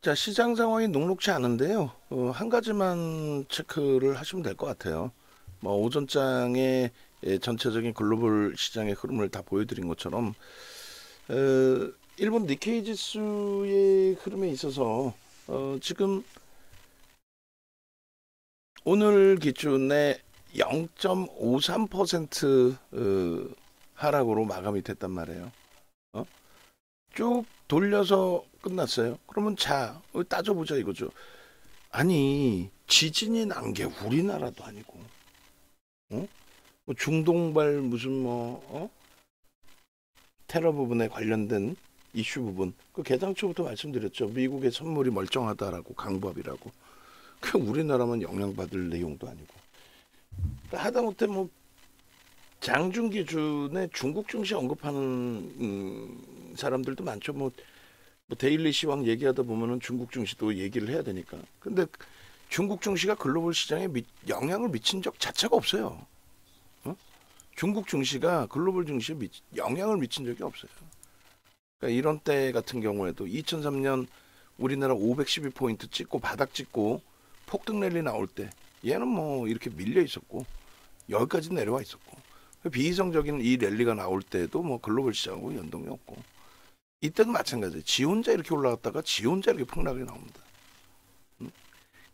자, 시장 상황이 녹록지 않은데요. 한 가지만 체크를 하시면 될 것 같아요. 뭐 오전장의 전체적인 글로벌 시장의 흐름을 다 보여드린 것처럼 어, 일본 니케이 지수의 흐름에 있어서 지금 오늘 기준에 0.53% 하락으로 마감이 됐단 말이에요. 어? 쭉 돌려서 끝났어요. 그러면 자, 따져보자 이거죠. 아니, 지진이 난 게 우리나라도 아니고, 어? 뭐 중동발 무슨 테러 부분에 관련된 이슈 부분, 그 개당초부터 말씀드렸죠. 미국의 선물이 멀쩡하다라고 강법이라고. 그 우리나라만 영향받을 내용도 아니고. 그러니까 하다못해 뭐 장중 기준에 중국 증시 언급하는 사람들도 많죠. 뭐 데일리 시황 얘기하다 보면은 중국 증시도 얘기를 해야 되니까. 근데 중국 증시가 글로벌 시장에 영향을 미친 적 자체가 없어요. 어? 중국 증시가 글로벌 증시에 영향을 미친 적이 없어요. 그러니까 이런 때 같은 경우에도 2003년 우리나라 512포인트 찍고 바닥 찍고 폭등 랠리 나올 때 얘는 뭐 이렇게 밀려 있었고 여기까지 내려와 있었고 비이성적인 이 랠리가 나올 때도 뭐 글로벌 시장하고 연동이 없고 이때도 마찬가지예요. 지 혼자 이렇게 올라갔다가 지 혼자 이렇게 폭락이 나옵니다.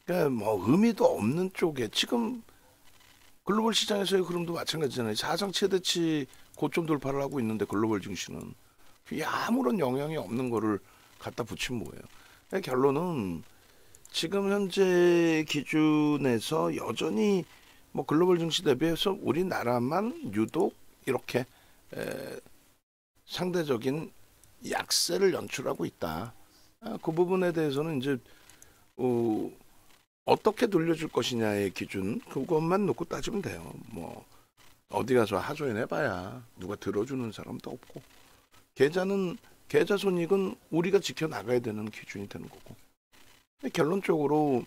그러니까 뭐 의미도 없는 쪽에 지금 글로벌 시장에서의 흐름도 마찬가지잖아요. 사상 최대치 고점 돌파를 하고 있는데 글로벌 증시는 아무런 영향이 없는 거를 갖다 붙이면 뭐예요. 그러니까 결론은 지금 현재 기준에서 여전히 뭐 글로벌 증시 대비해서 우리나라만 유독 이렇게 상대적인 약세를 연출하고 있다. 그 부분에 대해서는 이제 어떻게 돌려줄 것이냐의 기준 그것만 놓고 따지면 돼요. 뭐 어디 가서 하소연해봐야 누가 들어주는 사람도 없고 계좌 손익은 우리가 지켜나가야 되는 기준이 되는 거고. 결론적으로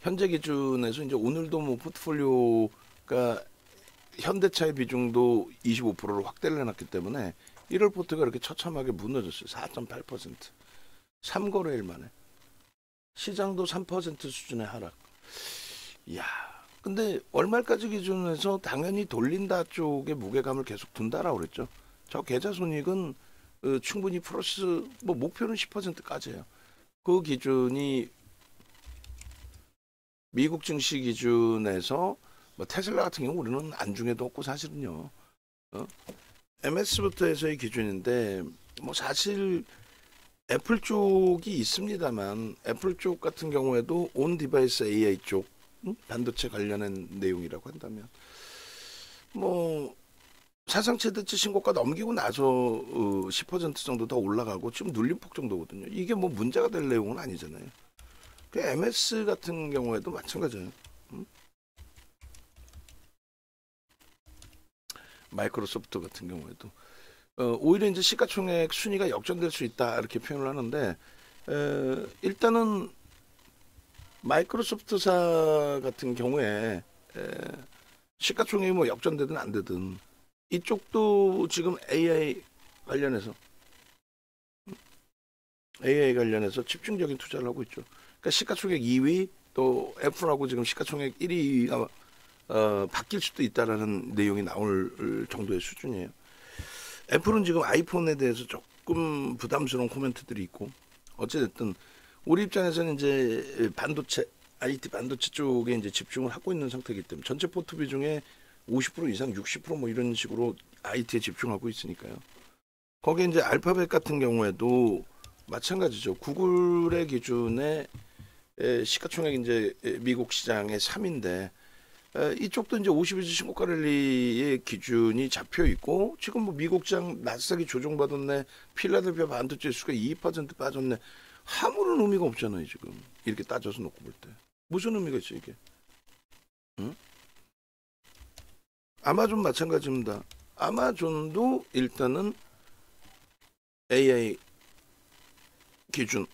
현재 기준에서 이제 오늘도 뭐 포트폴리오가 현대차의 비중도 25%로 확대를 해놨기 때문에 1월 포트가 이렇게 처참하게 무너졌어요. 4.8%. 3거래일 만에. 시장도 3% 수준의 하락. 이야. 근데 월말까지 기준에서 당연히 돌린다 쪽에 무게감을 계속 둔다라고 그랬죠. 저 계좌 손익은 충분히 플러스 뭐 목표는 10%까지예요. 그 기준이 미국 증시 기준에서 뭐 테슬라 같은 경우 우리는 안중에도 없고 사실은요. MS부터 해서의 기준인데 뭐 사실 애플 쪽이 있습니다만 애플 쪽 같은 경우에도 온 디바이스 AI 쪽 반도체 관련한 내용이라고 한다면 뭐 사상 최대치 신고가 넘기고 나서 10% 정도 더 올라가고 지금 눌림폭 정도거든요. 이게 뭐 문제가 될 내용은 아니잖아요. 그 MS 같은 경우에도 마찬가지예요. 마이크로소프트 같은 경우에도 오히려 이제 시가총액 순위가 역전될 수 있다 이렇게 표현을 하는데 일단은 마이크로소프트사 같은 경우에 시가총액이 뭐 역전되든 안 되든 이쪽도 지금 AI 관련해서 집중적인 투자를 하고 있죠. 그러니까 시가총액 2위 또 애플하고 지금 시가총액 1위가 바뀔 수도 있다라는 내용이 나올 정도의 수준이에요. 애플은 지금 아이폰에 대해서 조금 부담스러운 코멘트들이 있고 어찌됐든 우리 입장에서는 이제 반도체 IT 반도체 쪽에 이제 집중을 하고 있는 상태이기 때문에 전체 포트 비중의 50% 이상 60%뭐 이런 식으로 IT에 집중하고 있으니까요. 거기에 이제 알파벳 같은 경우에도 마찬가지죠. 구글의 기준에 시가총액 이제 미국 시장의 3인데 이쪽도 이제 52주 신고가 랠리의 기준이 잡혀 있고 지금 뭐 미국장 나스닥이 조정받았네, 필라델피아 반도체 지수가 2% 빠졌네. 아무런 의미가 없잖아요 지금 이렇게 따져서 놓고 볼 때. 무슨 의미가 있어 이게? 응? 아마존 마찬가지입니다. 아마존도 일단은 AI 기준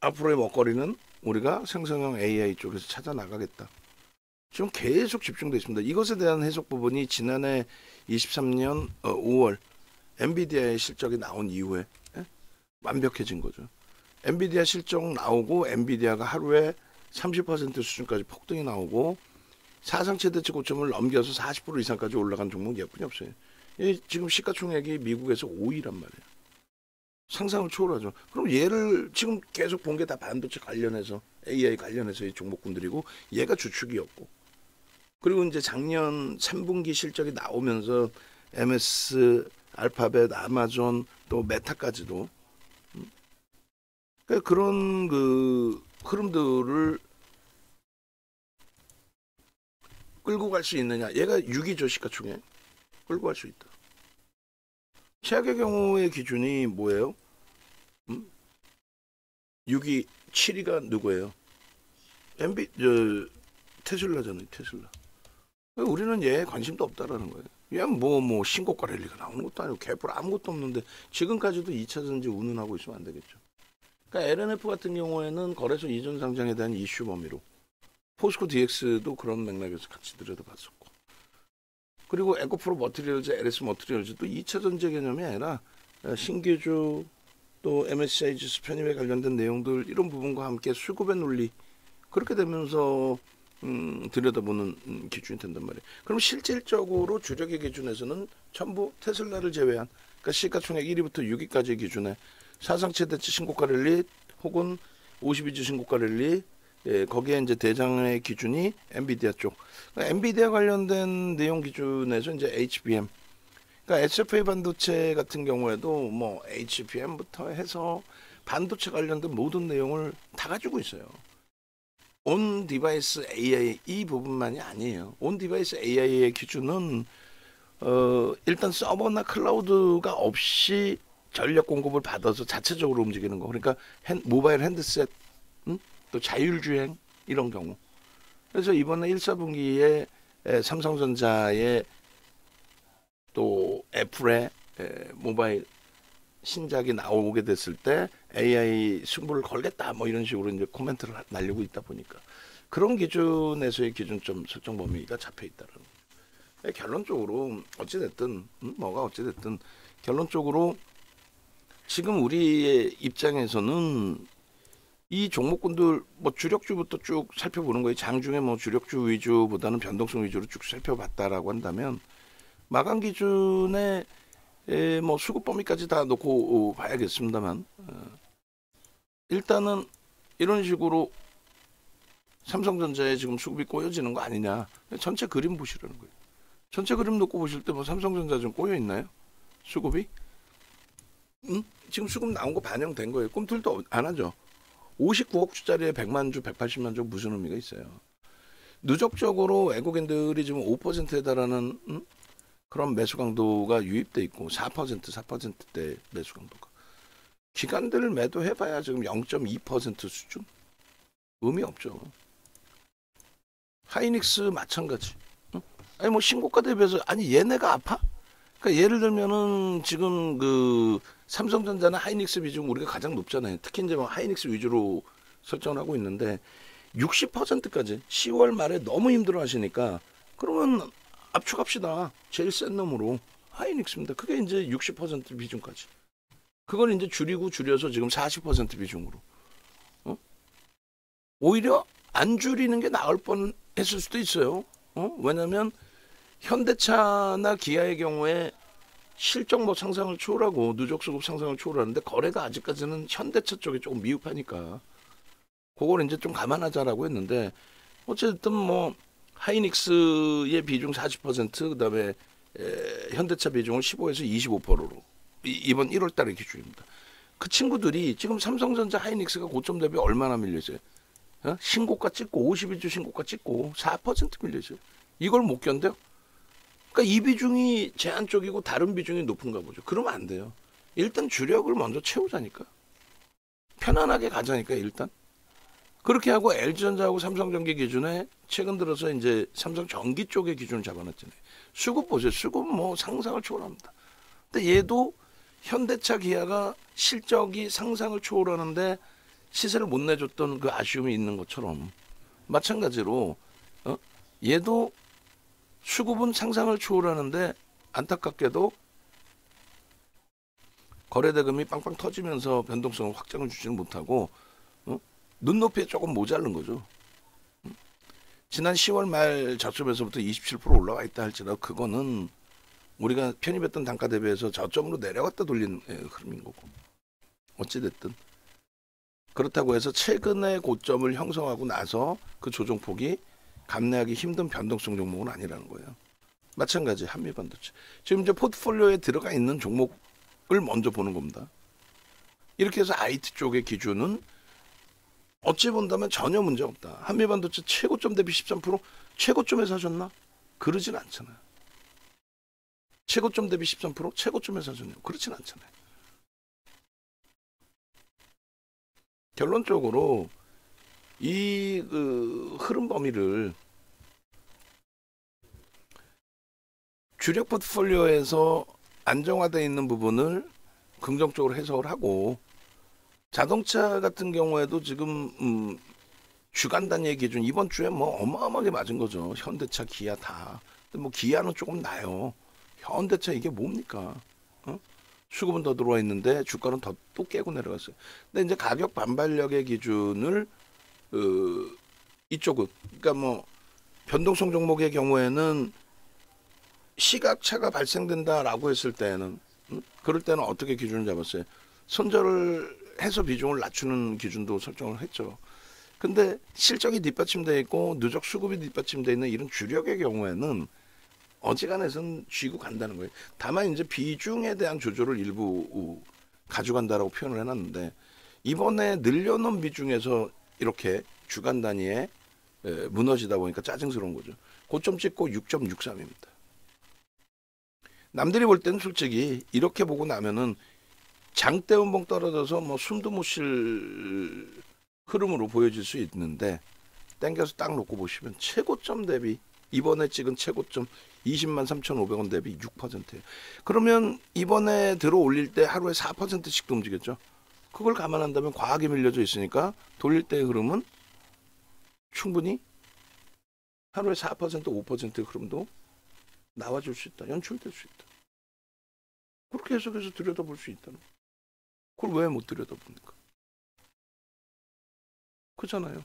앞으로의 먹거리는 우리가 생성형 AI 쪽에서 찾아 나가겠다. 지금 계속 집중되어 있습니다. 이것에 대한 해석 부분이 지난해 23년 5월 엔비디아의 실적이 나온 이후에 완벽해진 거죠. 엔비디아 실적 나오고 엔비디아가 하루에 30% 수준까지 폭등이 나오고 사상 최대치 고점을 넘겨서 40% 이상까지 올라간 종목 예뿐이 없어요. 지금 시가총액이 미국에서 5위란 말이에요. 상상을 초월하죠. 그럼 얘를 지금 계속 본 게 다 반도체 관련해서 AI 관련해서 이 종목군들이고 얘가 주축이었고 그리고 이제 작년 3분기 실적이 나오면서 MS, 알파벳, 아마존 또 메타까지도 그러니까 그런 그 흐름들을 끌고 갈 수 있느냐. 얘가 6위죠 시가총액. 끌고 갈 수 있다. 최악의 경우의 기준이 뭐예요? 6위, 7위가 누구예요? 테슬라잖아요. 테슬라. 우리는 얘에 관심도 없다라는 거예요. 얘는 뭐 신고가 랠리가 나오는 것도 아니고 개뿔 아무것도 없는데 지금까지도 2차전지 운운하고 있으면 안 되겠죠. 그러니까 LNF 같은 경우에는 거래소 이전 상장에 대한 이슈 범위로 포스코 DX도 그런 맥락에서 같이 들여다봤었고 그리고 에코프로 머티리얼즈, LS 머티리얼즈도 2차 전지 개념이 아니라 신규주 또 MSCI 지수 편입에 관련된 내용들 이런 부분과 함께 수급의 논리 그렇게 되면서 들여다보는 기준이 된단 말이에요. 그럼 실질적으로 주력의 기준에서는 전부 테슬라를 제외한 그러니까 시가총액 1위부터 6위까지의 기준에 사상 최대치 신고가 랠리 혹은 52주 신고가 랠리 거기에 이제 대장의 기준이 엔비디아 쪽. 그러니까 엔비디아 관련된 내용 기준에서 이제 HBM. 그러니까 SFA 반도체 같은 경우에도 뭐 HBM부터 해서 반도체 관련된 모든 내용을 다 가지고 있어요. 온 디바이스 AI 이 부분만이 아니에요. 온 디바이스 AI의 기준은 일단 서버나 클라우드가 없이 전력 공급을 받아서 자체적으로 움직이는 거. 그러니까 모바일 핸드셋 또 자율주행 이런 경우. 그래서 이번에 1, 4분기에 삼성전자의 또 애플의 모바일 신작이 나오게 됐을 때 AI 승부를 걸겠다 뭐 이런 식으로 이제 코멘트를 날리고 있다 보니까 그런 기준에서의 기준점 설정 범위가 잡혀 있다는 거예요. 결론적으로 어찌됐든 뭐가 어찌됐든 결론적으로 지금 우리의 입장에서는 이 종목군들 뭐 주력주부터 쭉 살펴보는 거예요. 장중에 뭐 주력주 위주보다는 변동성 위주로 쭉 살펴봤다라고 한다면 마감 기준에 뭐 수급 범위까지 다 놓고 봐야겠습니다만 일단은 이런 식으로 삼성전자에 지금 수급이 꼬여지는 거 아니냐. 전체 그림 보시라는 거예요. 전체 그림 놓고 보실 때 뭐 삼성전자 좀 꼬여 있나요? 수급이? 지금 수급 나온 거 반영된 거예요. 꿈틀도 안 하죠. 59억 주짜리에 100만 주, 180만 주 무슨 의미가 있어요. 누적적으로 외국인들이 지금 5%에 달하는 그런 매수 강도가 유입돼 있고 4%대 매수 강도가. 기관들을 매도해봐야 지금 0.2% 수준? 의미 없죠. 하이닉스 마찬가지. 아니 뭐 신고가 대비해서 아니 얘네가 아파? 그러니까 예를 들면은 지금 그 삼성전자나 하이닉스 비중 우리가 가장 높잖아요. 특히 이제 뭐 하이닉스 위주로 설정을 하고 있는데 60%까지 10월 말에 너무 힘들어 하시니까 그러면 압축합시다. 제일 센 놈으로 하이닉스입니다. 그게 이제 60% 비중까지. 그걸 이제 줄여서 지금 40% 비중으로. 오히려 안 줄이는 게 나을 뻔했을 수도 있어요. 왜냐하면 현대차나 기아의 경우에 실적 뭐 상상을 초월하고 누적 수급 상상을 초월하는데 거래가 아직까지는 현대차 쪽이 조금 미흡하니까 그걸 이제 좀 감안하자라고 했는데 어쨌든 뭐 하이닉스의 비중 40% 그다음에 현대차 비중을 15에서 25%로 이번 1월 달의 기준입니다. 그 친구들이 지금 삼성전자 하이닉스가 고점 대비 얼마나 밀려있어요? 신고가 찍고 52주 신고가 찍고 4% 밀려있어요. 이걸 못 견뎌요? 그러니까 이 비중이 제한 쪽이고 다른 비중이 높은가 보죠. 그러면 안 돼요. 일단 주력을 먼저 채우자니까. 편안하게 가자니까 일단. 그렇게 하고 LG전자하고 삼성전기 기준에 최근 들어서 이제 삼성전기 쪽의 기준을 잡아놨잖아요. 수급 보세요. 수급 뭐 상상을 초월합니다. 근데 얘도 현대차 기아가 실적이 상상을 초월하는데 시세를 못 내줬던 그 아쉬움이 있는 것처럼 마찬가지로 얘도 수급은 상상을 초월하는데 안타깝게도 거래대금이 빵빵 터지면서 변동성을 확장을 주지는 못하고 눈높이에 조금 모자른 거죠. 지난 10월 말 저점에서부터 27% 올라와 있다 할지라도 그거는 우리가 편입했던 단가 대비해서 저점으로 내려갔다 돌린 흐름인 거고, 어찌됐든 그렇다고 해서 최근의 고점을 형성하고 나서 그 조정폭이 감내하기 힘든 변동성 종목은 아니라는 거예요. 마찬가지 한미반도체. 지금 이제 포트폴리오에 들어가 있는 종목을 먼저 보는 겁니다. 이렇게 해서 IT 쪽의 기준은 어찌 본다면 전혀 문제 없다. 한미반도체 최고점 대비 13% 최고점에 사셨나? 그러진 않잖아요. 최고점 대비 13% 최고점에 사셨냐? 그렇진 않잖아요. 결론적으로 이 흐름 범위를 주력 포트폴리오에서 안정화되어 있는 부분을 긍정적으로 해석을 하고, 자동차 같은 경우에도 지금 주간 단위의 기준 이번 주에 뭐 어마어마하게 맞은 거죠. 현대차, 기아 다. 근데 뭐 기아는 조금 나요. 현대차 이게 뭡니까? 수급은 더 들어와 있는데 주가는 더 또 깨고 내려갔어요. 근데 이제 가격 반발력의 기준을 이쪽은, 그러니까 뭐 변동성 종목의 경우에는 시각차가 발생된다라고 했을 때는 그럴 때는 어떻게 기준을 잡았어요? 손절을 해서 비중을 낮추는 기준도 설정을 했죠. 근데 실적이 뒷받침되어 있고 누적 수급이 뒷받침되어 있는 이런 주력의 경우에는 어지간해서는 쥐고 간다는 거예요. 다만 이제 비중에 대한 조절을 일부 가져간다라고 표현을 해놨는데, 이번에 늘려놓은 비중에서 이렇게 주간 단위에 무너지다 보니까 짜증스러운 거죠. 고점 찍고 6.63입니다. 남들이 볼 때는 솔직히 이렇게 보고 나면은 장대 음봉 떨어져서 뭐 숨도 못 쉴 흐름으로 보여질 수 있는데, 땡겨서 딱 놓고 보시면 최고점 대비 이번에 찍은 최고점 20만 3,500원 대비 6%예요. 그러면 이번에 들어 올릴 때 하루에 4%씩도 움직였죠. 그걸 감안한다면 과하게 밀려져 있으니까 돌릴 때의 흐름은 충분히 하루에 4% 5%의 흐름도 나와줄 수 있다. 연출될 수 있다. 그렇게 해석해서 들여다볼 수 있다는 거예요. 그걸 왜 못 들여다봅니까? 그렇잖아요.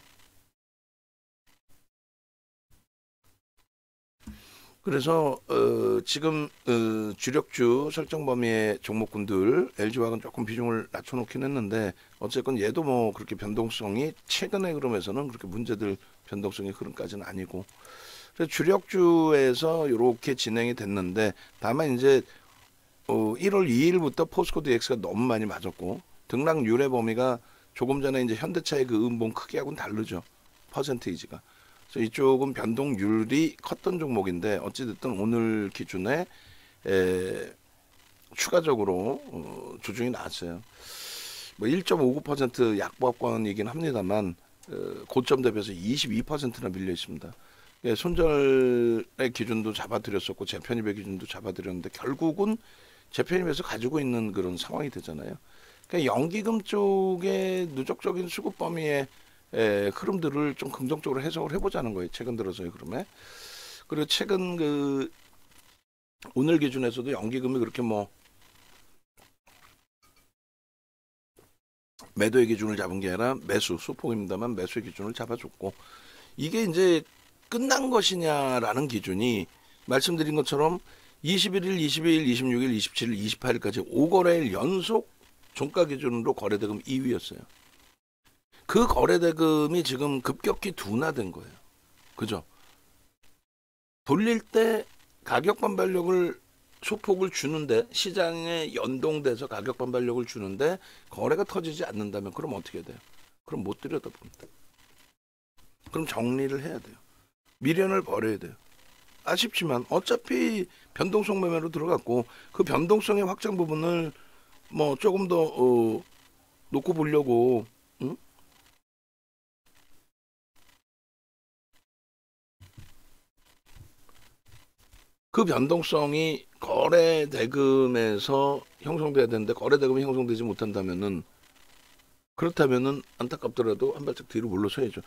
그래서 지금 주력주 설정 범위의 종목군들 LG화학은 조금 비중을 낮춰놓긴 했는데, 어쨌건 얘도 뭐 그렇게 변동성이 최근의 흐름에서는 그렇게 문제될 변동성의 흐름까지는 아니고, 그래서 주력주에서 이렇게 진행이 됐는데, 다만 이제 1월 2일부터 포스코 DX가 너무 많이 맞았고, 등락 유례 범위가 조금 전에 이제 현대차의 그 음봉 크기하고는 다르죠. 퍼센테이지가. 그래서 이쪽은 변동률이 컸던 종목인데, 어찌됐든 오늘 기준에 추가적으로 조정이 나왔어요. 뭐 1.59% 약보합권이긴 합니다만 고점 대비해서 22%나 밀려 있습니다. 손절의 기준도 잡아드렸었고 재편입의 기준도 잡아드렸는데, 결국은 재편입에서 가지고 있는 그런 상황이 되잖아요. 그러니까 연기금 쪽의 누적적인 수급 범위의 흐름들을 좀 긍정적으로 해석을 해보자는 거예요. 최근 들어서의 흐름에. 그리고 최근 오늘 기준에서도 연기금이 그렇게 뭐 매도의 기준을 잡은 게 아니라 매수, 소폭입니다만 매수의 기준을 잡아줬고, 이게 이제 끝난 것이냐라는 기준이 말씀드린 것처럼 21일, 22일, 26일, 27일, 28일까지 5거래일 연속 종가 기준으로 거래대금 2위였어요. 그 거래대금이 지금 급격히 둔화된 거예요. 그죠? 돌릴 때 가격 반발력을 소폭을 주는데, 시장에 연동돼서 가격 반발력을 주는데 거래가 터지지 않는다면 그럼 어떻게 돼요? 그럼 못 들여다봅니다. 그럼 정리를 해야 돼요. 미련을 버려야 돼요. 아쉽지만 어차피 변동성 매매로 들어갔고, 그 변동성의 확장 부분을 뭐 조금 더 놓고 보려고 그 변동성이 거래 대금에서 형성돼야 되는데 거래 대금이 형성되지 못한다면은, 그렇다면은 안타깝더라도 한 발짝 뒤로 물러서야죠.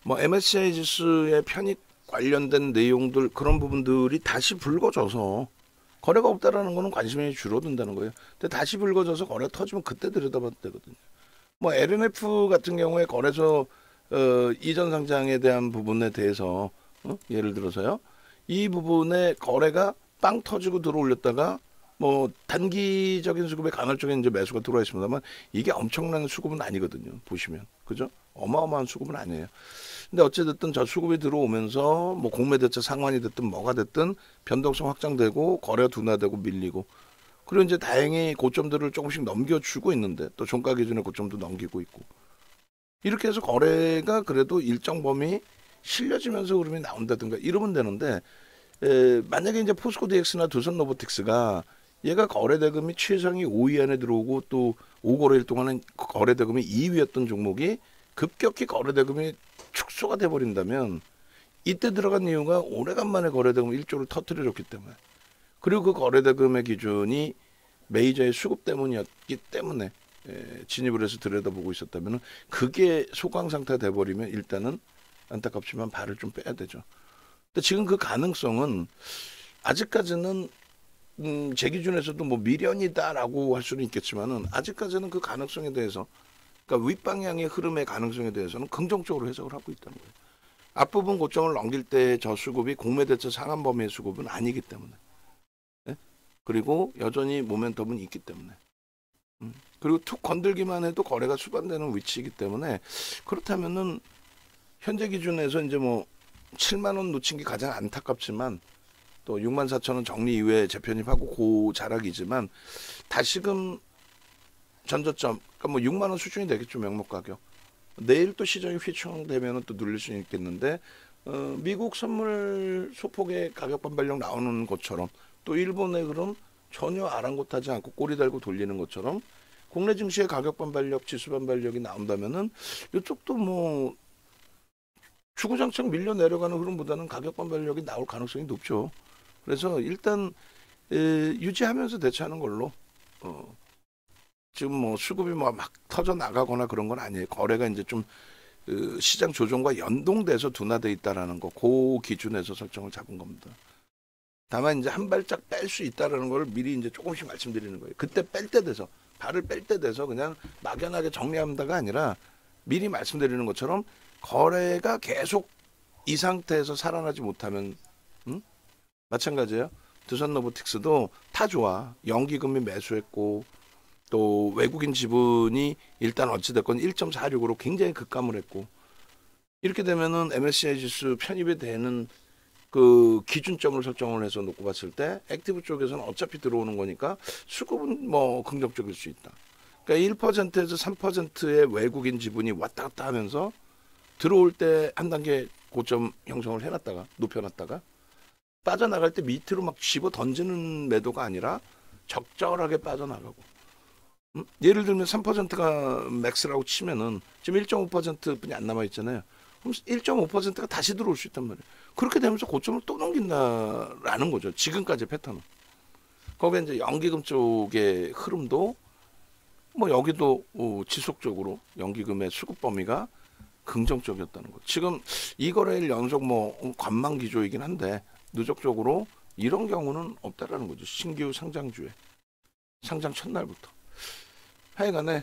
뭐 MSCI 지수의 편입 관련된 내용들, 그런 부분들이 다시 불거져서 거래가 없다라는 거는 관심이 줄어든다는 거예요. 근데 다시 불거져서 거래가 터지면 그때 들여다봐도 되거든요. 뭐 LNF 같은 경우에 거래소 이전 상장에 대한 부분에 대해서 예를 들어서요. 이 부분에 거래가 빵 터지고 들어올렸다가 뭐 단기적인 수급에 간헐적인 이제 매수가 들어와 있습니다만 이게 엄청난 수급은 아니거든요. 보시면 그죠? 어마어마한 수급은 아니에요. 근데 어찌됐든 저 수급이 들어오면서 뭐 공매대차 상환이 됐든 뭐가 됐든 변동성 확장되고 거래 둔화되고 밀리고 그리고 이제 다행히 고점들을 조금씩 넘겨주고 있는데 또 종가 기준의 고점도 넘기고 있고 이렇게 해서 거래가 그래도 일정 범위 실려지면서 흐름이 나온다든가 이러면 되는데 만약에 이제 포스코 DX나 두산 로보틱스가 얘가 거래 대금이 최상위 5위 안에 들어오고 또 5거래일 동안은 거래 대금이 2위였던 종목이 급격히 거래 대금이 축소가 돼 버린다면 이때 들어간 이유가 오래간만에 거래 대금 1조를 터뜨려 줬기 때문에 그리고 그 거래 대금의 기준이 메이저의 수급 때문이었기 때문에 진입을 해서 들여다보고 있었다면 그게 소강 상태 돼 버리면 일단은 안타깝지만 발을 좀 빼야 되죠. 근데 지금 그 가능성은 아직까지는 제 기준에서도 뭐 미련이다라고 할 수는 있겠지만은 아직까지는 그 가능성에 대해서 그러니까 윗방향의 흐름의 가능성에 대해서는 긍정적으로 해석을 하고 있다는 거예요. 앞부분 고점을 넘길 때 저 수급이 공매대차 상한 범위의 수급은 아니기 때문에 네? 그리고 여전히 모멘텀은 있기 때문에 그리고 툭 건들기만 해도 거래가 수반되는 위치이기 때문에 그렇다면은 현재 기준에서 이제 뭐 7만 원 놓친 게 가장 안타깝지만 또 6만 4천 원 정리 이후에 재편입하고 고 자락이지만 다시금 전저점 그러니까 뭐 6만 원 수준이 되겠죠. 명목 가격. 내일 또 시장이 휘청되면 또 눌릴 수 있겠는데 미국 선물 소폭의 가격 반발력 나오는 것처럼 또 일본의 그럼 전혀 아랑곳하지 않고 꼬리 달고 돌리는 것처럼 국내 증시의 가격 반발력, 지수 반발력이 나온다면은 이쪽도 뭐 주구장창 밀려 내려가는 흐름보다는 가격 반발력이 나올 가능성이 높죠. 그래서 일단 유지하면서 대처하는 걸로 지금 뭐 수급이 뭐 막 터져 나가거나 그런 건 아니에요. 거래가 이제 좀 시장 조정과 연동돼서 둔화돼 있다라는 거, 그 기준에서 설정을 잡은 겁니다. 다만 이제 한 발짝 뺄 수 있다라는 걸 미리 이제 조금씩 말씀드리는 거예요. 그때 뺄 때 돼서 발을 뺄 때 돼서 그냥 막연하게 정리한다가 아니라 미리 말씀드리는 것처럼 거래가 계속 이 상태에서 살아나지 못하면 마찬가지예요. 두산 로보틱스도 타 좋아. 연기금이 매수했고 또 외국인 지분이 일단 어찌됐건 1.46으로 굉장히 급감을 했고 이렇게 되면은 MSCI 지수 편입이 되는 그 기준점을 설정을 해서 놓고 봤을 때 액티브 쪽에서는 어차피 들어오는 거니까 수급은 뭐 긍정적일 수 있다. 그러니까 1%에서 3%의 외국인 지분이 왔다 갔다 하면서 들어올 때 한 단계 고점 형성을 해놨다가 높여놨다가 빠져나갈 때 밑으로 막 집어 던지는 매도가 아니라 적절하게 빠져나가고 예를 들면 3%가 맥스라고 치면은 지금 1.5%뿐이 안 남아 있잖아요. 그럼 1.5%가 다시 들어올 수 있단 말이에요. 그렇게 되면서 고점을 또 넘긴다라는 거죠. 지금까지 패턴은. 거기에 이제 연기금 쪽의 흐름도 뭐 여기도 지속적으로 연기금의 수급 범위가 긍정적이었다는 거. 지금 이 거래일 연속 뭐 관망 기조이긴 한데 누적적으로 이런 경우는 없다라는 거죠. 신규 상장주에 상장 첫날부터. 하여간에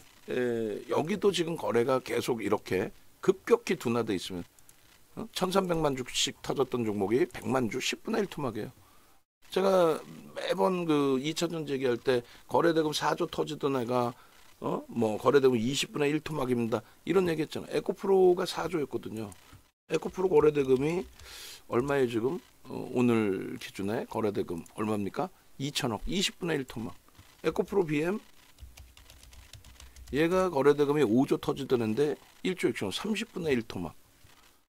여기도 지금 거래가 계속 이렇게 급격히 둔화돼 있으면 1300만 주씩 터졌던 종목이 100만 주 10분의 1 토막이에요. 제가 매번 그 2차전 제기할 때 거래대금 4조 터지던 애가 뭐 거래대금 20분의 1 토막입니다. 이런 얘기 했잖아요. 에코프로가 4조였거든요. 에코프로 거래대금이 얼마에 지금 오늘 기준에 거래대금 얼마입니까? 2천억 20분의 1 토막. 에코프로 BM 얘가 거래대금이 5조 터지던 애인데 1조 6천 30분의 1 토막.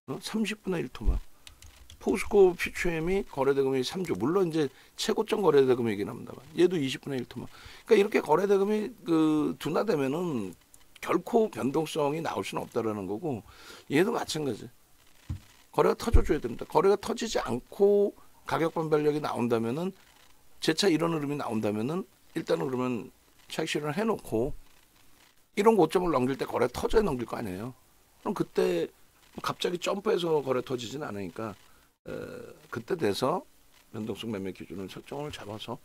30분의 1 토막. 포스코 퓨처엠이 거래대금이 3조. 물론 이제 최고점 거래대금이긴 합니다만 얘도 20분의 1 토막. 그러니까 이렇게 거래대금이 그 둔화되면은 결코 변동성이 나올 수는 없다라는 거고 얘도 마찬가지. 거래가 터져줘야 됩니다. 거래가 터지지 않고 가격 반발력이 나온다면은 재차 이런 흐름이 나온다면은 일단은 그러면 차익 실현을 해놓고 이런 고점을 넘길 때 거래 터져야 넘길 거 아니에요. 그럼 그때 갑자기 점프해서 거래 터지진 않으니까 그때 돼서 변동성 매매 기준을 설정을 잡아서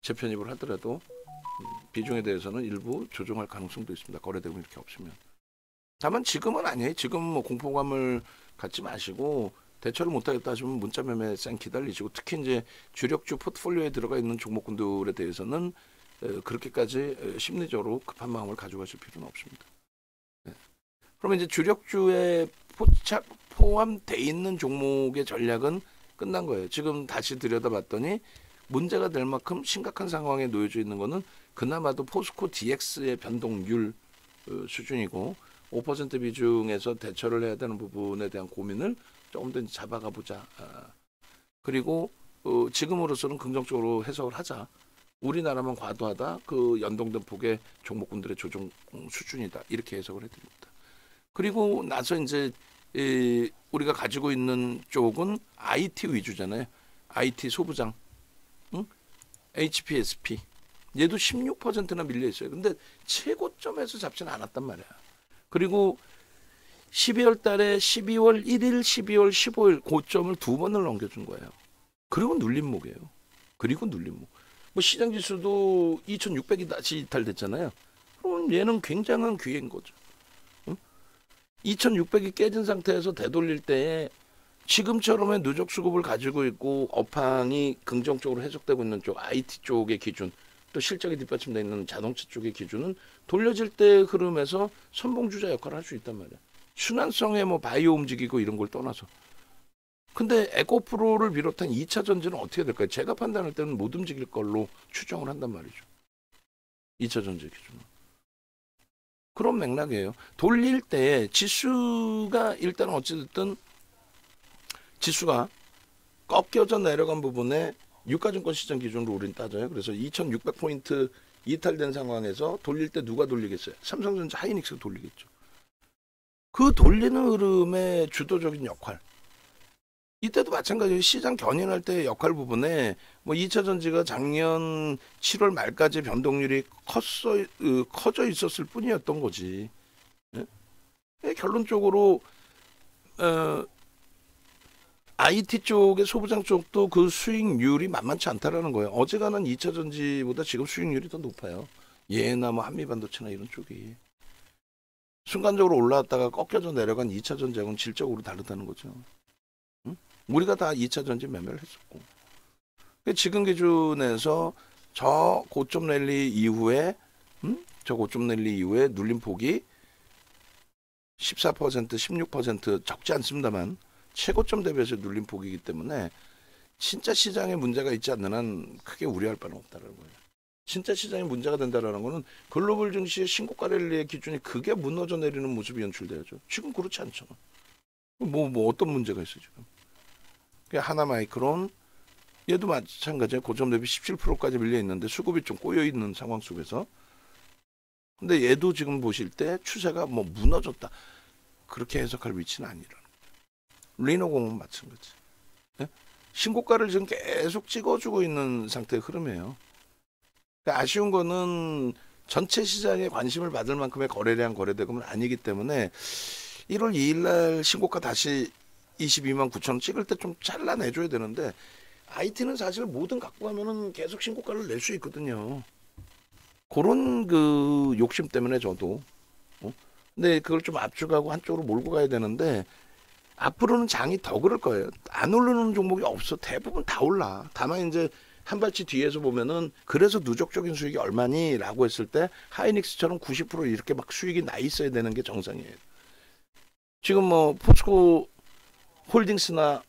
재편입을 하더라도 비중에 대해서는 일부 조정할 가능성도 있습니다. 거래되고 이렇게 없으면. 다만 지금은 아니에요. 지금 뭐 공포감을 갖지 마시고 대처를 못하겠다 하시면 문자 매매 쌩 기다리시고, 특히 이제 주력주 포트폴리오에 들어가 있는 종목군들에 대해서는 그렇게까지 심리적으로 급한 마음을 가져가실 필요는 없습니다. 네. 그러면 이제 주력주에 포함돼 있는 종목의 전략은 끝난 거예요. 지금 다시 들여다봤더니 문제가 될 만큼 심각한 상황에 놓여져 있는 거는 그나마도 포스코 DX의 변동률 수준이고, 5% 비중에서 대처를 해야 되는 부분에 대한 고민을 조금 더 잡아가 보자. 그리고 지금으로서는 긍정적으로 해석을 하자. 우리나라만 과도하다. 그 연동된 폭의 종목군들의 조정 수준이다. 이렇게 해석을 해드립니다. 그리고 나서 이제 우리가 가지고 있는 쪽은 IT 위주잖아요. IT 소부장, 응? HPSP. 얘도 16%나 밀려 있어요. 근데 최고점에서 잡지는 않았단 말이야. 그리고 12월 달에 12월 1일, 12월 15일 고점을 2번을 넘겨준 거예요. 그리고 눌림목이에요. 그리고 눌림목. 뭐 시장 지수도 2600이 다시 이탈됐잖아요. 그럼 얘는 굉장한 기회인 거죠. 응? 2600이 깨진 상태에서 되돌릴 때에 지금처럼의 누적 수급을 가지고 있고 업황이 긍정적으로 해석되고 있는 쪽, IT 쪽의 기준, 또 실적이 뒷받침되어 있는 자동차 쪽의 기준은 돌려질 때 흐름에서 선봉주자 역할을 할 수 있단 말이야. 순환성에 뭐 바이오 움직이고 이런 걸 떠나서. 근데 에코프로를 비롯한 2차 전지는 어떻게 될까요? 제가 판단할 때는 못 움직일 걸로 추정을 한단 말이죠. 2차 전지 기준은. 그런 맥락이에요. 돌릴 때 지수가 일단 어찌됐든 지수가 꺾여져 내려간 부분에 유가증권 시장 기준으로 우리는 따져요. 그래서 2600포인트 이탈된 상황에서 돌릴 때 누가 돌리겠어요? 삼성전자 하이닉스가 돌리겠죠. 그 돌리는 흐름의 주도적인 역할. 이때도 마찬가지로 시장 견인할 때의 역할 부분에 뭐 2차 전지가 작년 7월 말까지 변동률이 커져 있었을 뿐이었던 거지. 네? 결론적으로 IT 쪽의 소부장 쪽도 그 수익률이 만만치 않다라는 거예요. 어제가는 2차 전지보다 지금 수익률이 더 높아요. 예나 뭐 한미반도체나 이런 쪽이. 순간적으로 올라왔다가 꺾여져 내려간 2차 전지하고는 질적으로 다르다는 거죠. 응? 우리가 다 2차 전지 매매를 했었고. 지금 기준에서 저 고점 랠리 이후에 저 고점 랠리 이후에 눌림폭이 14%, 16% 적지 않습니다만 최고점 대비해서 눌림폭이기 때문에 진짜 시장에 문제가 있지 않는 한 크게 우려할 바는 없다는 거예요. 진짜 시장에 문제가 된다는 거는 글로벌 증시의 신고가 랠리의 기준이 그게 무너져 내리는 모습이 연출돼야죠. 지금 그렇지 않죠. 뭐 어떤 문제가 있어요 지금. 하나마이크론 얘도 마찬가지예요. 고점 대비 17%까지 밀려 있는데 수급이 좀 꼬여 있는 상황 속에서. 근데 얘도 지금 보실 때 추세가 뭐 무너졌다. 그렇게 해석할 위치는 아니라는. 리노공은 마찬가지. 네? 신고가를 지금 계속 찍어주고 있는 상태의 흐름이에요. 그러니까 아쉬운 거는 전체 시장에 관심을 받을 만큼의 거래량 거래대금은 아니기 때문에 1월 2일 날 신고가 다시 22만 9천 원 찍을 때 좀 잘라내줘야 되는데 IT는 사실 뭐든 갖고 가면은 계속 신고가를 낼 수 있거든요. 그런 그 욕심 때문에 저도. 근데 그걸 좀 압축하고 한쪽으로 몰고 가야 되는데 앞으로는 장이 더 그럴 거예요. 안 오르는 종목이 없어. 대부분 다 올라. 다만 이제 한 발치 뒤에서 보면은 그래서 누적적인 수익이 얼마니? 라고 했을 때 하이닉스처럼 90% 이렇게 막 수익이 나 있어야 되는 게 정상이에요. 지금 뭐 포스코 홀딩스나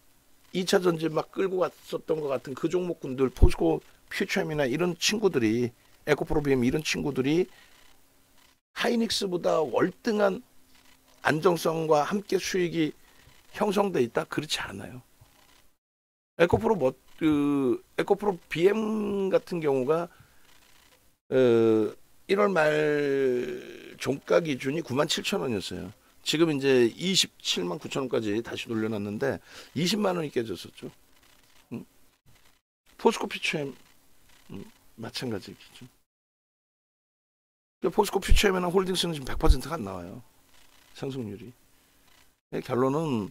2차 전지 막 끌고 갔었던 것 같은 그 종목군들, 포스코 퓨처엠이나 이런 친구들이, 에코프로비엠 이런 친구들이 하이닉스보다 월등한 안정성과 함께 수익이 형성돼 있다? 그렇지 않아요. 에코프로 BM 같은 경우가 1월 말 종가 기준이 97,000원이었어요. 지금 이제 27만 9천 원까지 다시 돌려놨는데 20만 원이 깨졌었죠. 포스코 퓨처엠 마찬가지 기준. 포스코 퓨처엠이나 홀딩스는 지금 100%가 안 나와요. 상승률이. 결론은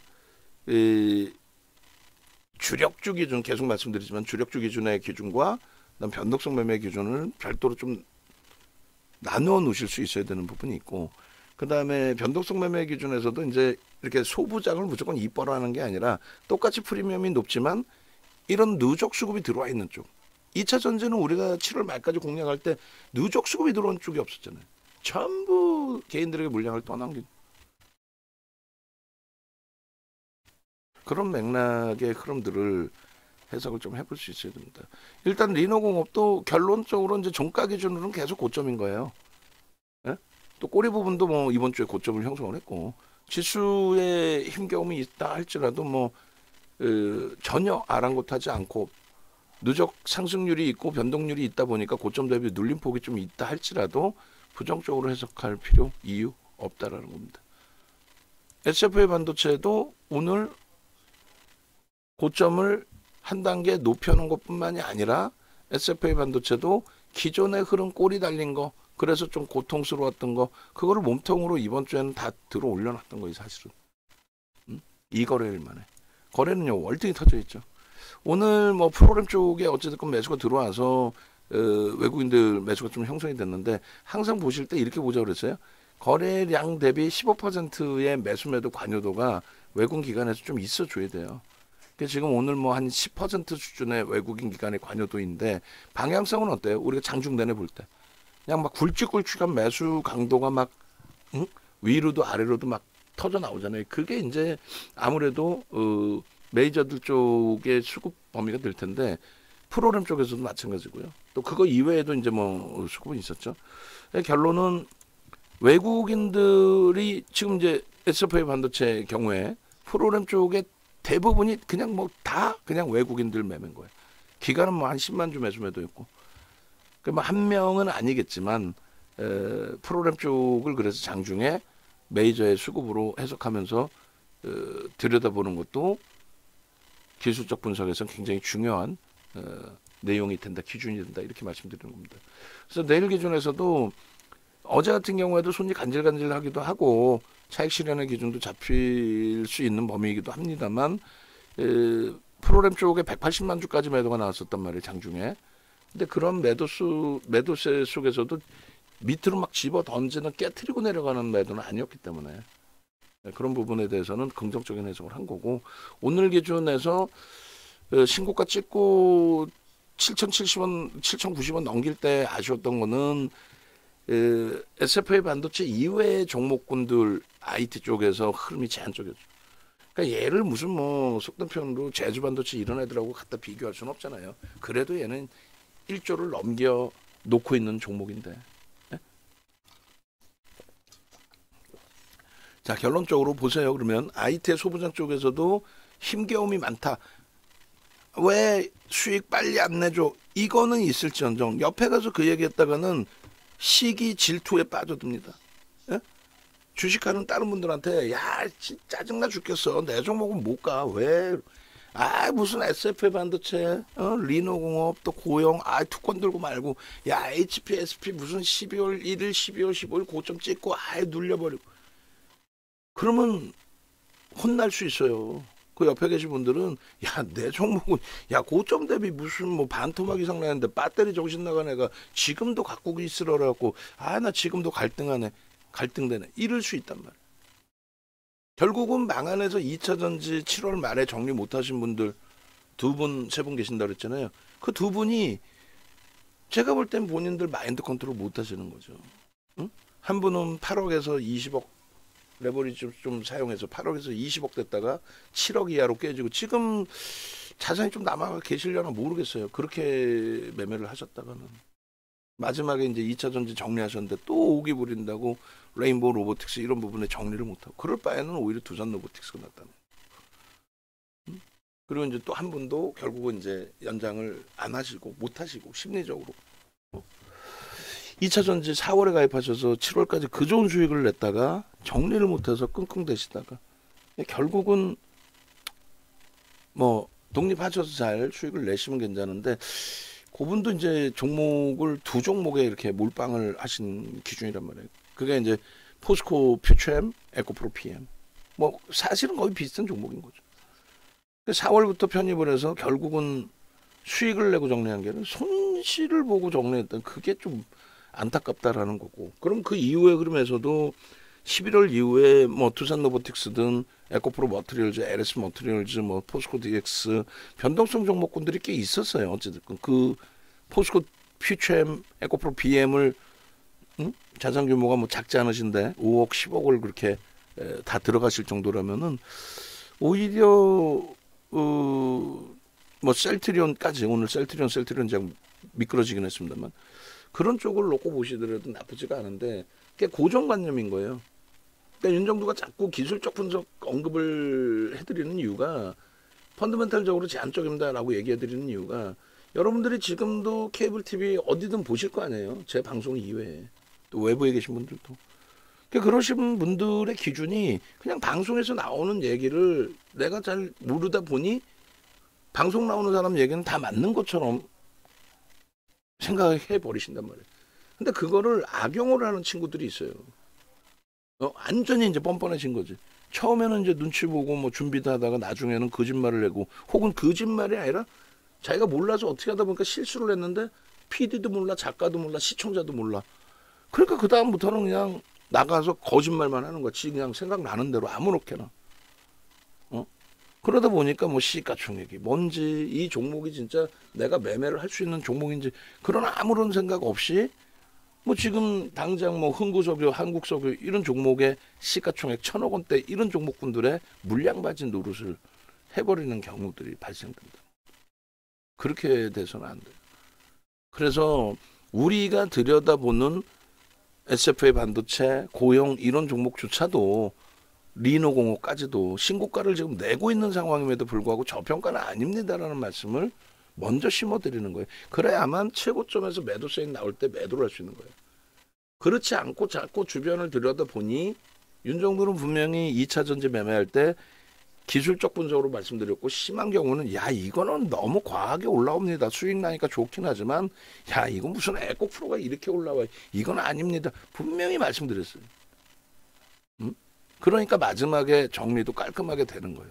주력주 기준 계속 말씀드리지만 주력주 기준의 기준과 그다음 변동성 매매 기준을 별도로 좀 나누어 놓으실 수 있어야 되는 부분이 있고, 그다음에 변동성 매매 기준에서도 이제 이렇게 소부장을 무조건 이뻐라는 게 아니라 똑같이 프리미엄이 높지만 이런 누적 수급이 들어와 있는 쪽. 2차 전지는 우리가 7월 말까지 공략할 때 누적 수급이 들어온 쪽이 없었잖아요. 전부 개인들에게 물량을 떠넘긴. 그런 맥락의 흐름들을 해석을 좀 해볼 수 있어야 됩니다. 일단 리노공업도 결론적으로 이제 종가 기준으로는 계속 고점인 거예요. 예? 또 꼬리 부분도 뭐 이번 주에 고점을 형성을 했고, 지수에 힘겨움이 있다 할지라도 뭐 전혀 아랑곳하지 않고 누적 상승률이 있고 변동률이 있다 보니까 고점 대비 눌림폭이 좀 있다 할지라도 부정적으로 해석할 필요 이유 없다라는 겁니다. SFA 반도체도 오늘 고점을 한 단계 높여놓은 것뿐만이 아니라 SFA 반도체도 기존의 흐름 꼬리 달린 거, 그래서 좀 고통스러웠던 거, 그거를 몸통으로 이번 주에는 다 들어 올려놨던 거예요, 사실은. 이 거래일 만에. 거래는요, 월등히 터져 있죠. 오늘 뭐 프로그램 쪽에 어쨌든 매수가 들어와서 외국인들 매수가 좀 형성이 됐는데, 항상 보실 때 이렇게 보자고 그랬어요. 거래량 대비 15%의 매수 매도 관여도가 외국인 기관에서 좀 있어줘야 돼요. 지금 오늘 뭐 한 10% 수준의 외국인 기관의 관여도인데, 방향성은 어때요? 우리가 장중 내내 볼 때 그냥 막 굵직굵직한 매수 강도가 막 위로도 아래로도 막 터져 나오잖아요. 그게 이제 아무래도 메이저들 쪽의 수급 범위가 될 텐데, 프로그램 쪽에서도 마찬가지고요. 또 그거 이외에도 이제 뭐 수급은 있었죠. 결론은 외국인들이 지금 이제 SFA 반도체 경우에 프로그램 쪽에 대부분이 그냥 뭐 다 그냥 외국인들 매매인 거예요. 기간은 뭐 한 10만 주 매수 매도였고, 뭐 한 명은 아니겠지만 프로그램 쪽을 그래서 장중에 메이저의 수급으로 해석하면서 들여다보는 것도 기술적 분석에서 굉장히 중요한 내용이 된다, 기준이 된다, 이렇게 말씀드리는 겁니다. 그래서 내일 기준에서도 어제 같은 경우에도 손이 간질간질하기도 하고 차익 실현의 기준도 잡힐 수 있는 범위이기도 합니다만, 프로그램 쪽에 180만 주까지 매도가 나왔었단 말이에요, 장중에. 근데 그런 매도세 속에서도 밑으로 막 집어 던지는, 깨트리고 내려가는 매도는 아니었기 때문에 그런 부분에 대해서는 긍정적인 해석을 한 거고, 오늘 기준에서 신고가 찍고 7,070원, 7,090원 넘길 때 아쉬웠던 거는 SFA 반도체 이외의 종목군들 IT 쪽에서 흐름이 제한적이었죠. 그러니까 얘를 무슨 뭐 속된 표현으로 제주 반도체 이런 애들하고 갖다 비교할 수는 없잖아요. 그래도 얘는 1조를 넘겨 놓고 있는 종목인데. 네? 자, 결론적으로 보세요. 그러면 IT의 소부장 쪽에서도 힘겨움이 많다. 왜 수익 빨리 안 내줘? 이거는 있을지언정 옆에 가서 그 얘기했다가는 시기 질투에 빠져듭니다. 예? 주식하는 다른 분들한테 야 진짜 짜증나 죽겠어, 내 종목은 못 가, 왜? 무슨 SF 반도체, 리노공업, 또 고용, 투권 들고 말고, 야 HPSP 무슨 12월 1일, 12월 15일 고점 찍고 눌려버리고, 그러면 혼날 수 있어요. 그 옆에 계신 분들은 야 내 종목은 야 고점 대비 무슨 뭐 반토막 이상 나는데 배터리 정신 나간 애가 지금도 갖고 있으라고, 나 지금도 갈등되네, 이럴 수 있단 말이에요. 결국은 망안에서 2차 전지 7월 말에 정리 못하신 분들 2분, 3분 계신다 그랬잖아요. 그 2분이 제가 볼 땐 본인들 마인드 컨트롤 못하시는 거죠. 응? 한 분은 8억에서 20억 레버리지 좀 사용해서 8억에서 20억 됐다가 7억 이하로 깨지고, 지금 자산이 좀 남아 계시려나 모르겠어요. 그렇게 매매를 하셨다가는 마지막에 이제 2차 전지 정리하셨는데 또 오기 부린다고 레인보우 로보틱스 이런 부분에 정리를 못하고, 그럴 바에는 오히려 두산 로보틱스가 낫다는. 그리고 이제 또 한 분도 결국은 이제 연장을 안 하시고 못 하시고 심리적으로 2차 전지 4월에 가입하셔서 7월까지 그 좋은 수익을 냈다가 정리를 못해서 끙끙대시다가 결국은 뭐 독립하셔서 잘 수익을 내시면 괜찮은데, 그분도 이제 종목을 2종목에 이렇게 몰빵을 하신 기준이란 말이에요. 그게 이제 포스코 퓨처엠, 에코프로 PM, 뭐 사실은 거의 비슷한 종목인 거죠. 4월부터 편입을 해서 결국은 수익을 내고 정리한 게 아니라 손실을 보고 정리했던 그게 좀 안타깝다라는 거고. 그럼 그 이후에 그러면서도 11월 이후에 뭐 두산 로보틱스든 에코프로 머티리얼즈, LS 머티리얼즈, 뭐 포스코 DX 변동성 종목군들이 꽤 있었어요. 어쨌든 그 포스코 퓨처엠, 에코프로 BM을 자산 규모가 뭐 작지 않으신데 5억, 10억을 그렇게 다 들어가실 정도라면은 오히려 뭐 셀트리온까지 오늘 셀트리온 제가 미끄러지긴 했습니다만 그런 쪽을 놓고 보시더라도 나쁘지가 않은데 그게 고정관념인 거예요. 그러니까 윤정두가 자꾸 기술적 분석 언급을 해드리는 이유가 펀더멘탈적으로 제한적입니다라고 얘기해드리는 이유가 여러분들이 지금도 케이블 TV 어디든 보실 거 아니에요. 제 방송 이외에 또 외부에 계신 분들도. 그러니까 그러신 분들의 기준이 그냥 방송에서 나오는 얘기를 내가 잘 모르다 보니 방송 나오는 사람 얘기는 다 맞는 것처럼 생각해 버리신단 말이에요. 근데 그거를 악용을 하는 친구들이 있어요. 완전히 이제 뻔뻔해진 거지. 처음에는 이제 눈치 보고 뭐 준비도 하다가 나중에는 거짓말을 내고 혹은 거짓말이 아니라 자기가 몰라서 어떻게 하다 보니까 실수를 했는데 PD도 몰라, 작가도 몰라, 시청자도 몰라. 그러니까 그 다음부터는 그냥 나가서 거짓말만 하는 거지. 그냥 생각나는 대로 아무렇게나. 그러다 보니까 뭐 시가총액이 뭔지 이 종목이 진짜 내가 매매를 할 수 있는 종목인지 그런 아무런 생각 없이 뭐 지금 당장 뭐 흥구석유, 한국석유 이런 종목의 시가총액 1,000억 원대 이런 종목군들의 물량받은 노릇을 해버리는 경우들이 발생된다. 그렇게 돼서는 안 돼요. 그래서 우리가 들여다보는 SFA 반도체, 고용 이런 종목조차도 리노공업까지도 신고가를 지금 내고 있는 상황임에도 불구하고 저평가는 아닙니다라는 말씀을 먼저 심어드리는 거예요. 그래야만 최고점에서 매도 세인 나올 때 매도를 할 수 있는 거예요. 그렇지 않고 자꾸 주변을 들여다보니 윤정도는 분명히 2차 전지 매매할 때 기술적 분석으로 말씀드렸고 심한 경우는 야 이거는 너무 과하게 올라옵니다. 수익 나니까 좋긴 하지만 야 이거 무슨 에코프로가 이렇게 올라와 이건 아닙니다. 분명히 말씀드렸어요. 그러니까 마지막에 정리도 깔끔하게 되는 거예요.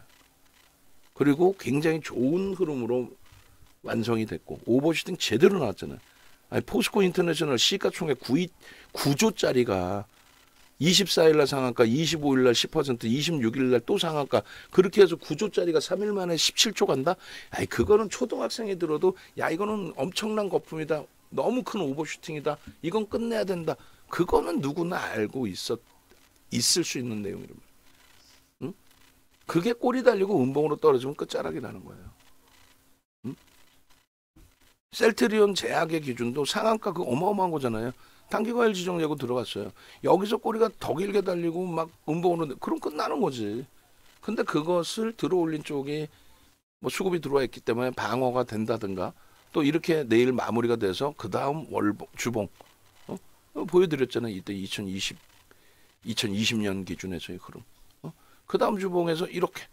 그리고 굉장히 좋은 흐름으로 완성이 됐고 오버슈팅 제대로 나왔잖아요. 아니, 포스코 인터내셔널 시가총액 9조짜리가 24일날 상한가, 25일날 10%, 26일날 또 상한가 그렇게 해서 9조짜리가 3일 만에 17조 간다? 아니 그거는 초등학생이 들어도 야 이거는 엄청난 거품이다. 너무 큰 오버슈팅이다. 이건 끝내야 된다. 그거는 누구나 알고 있을 수 있는 내용이란 말이에요. 응? 그게 꼬리 달리고 음봉으로 떨어지면 끝자락이 나는 거예요. 응? 셀트리온 제약의 기준도 상한가 그 어마어마한 거잖아요. 단기과일 지정 예고 들어갔어요. 여기서 꼬리가 더 길게 달리고 막 음봉으로 그럼 끝나는 거지. 근데 그것을 들어올린 쪽이 뭐 수급이 들어와 있기 때문에 방어가 된다든가 또 이렇게 내일 마무리가 돼서 그 다음 주봉 보여드렸잖아요. 이때 2020년 기준에서의 흐름. 그 다음 주봉에서 이렇게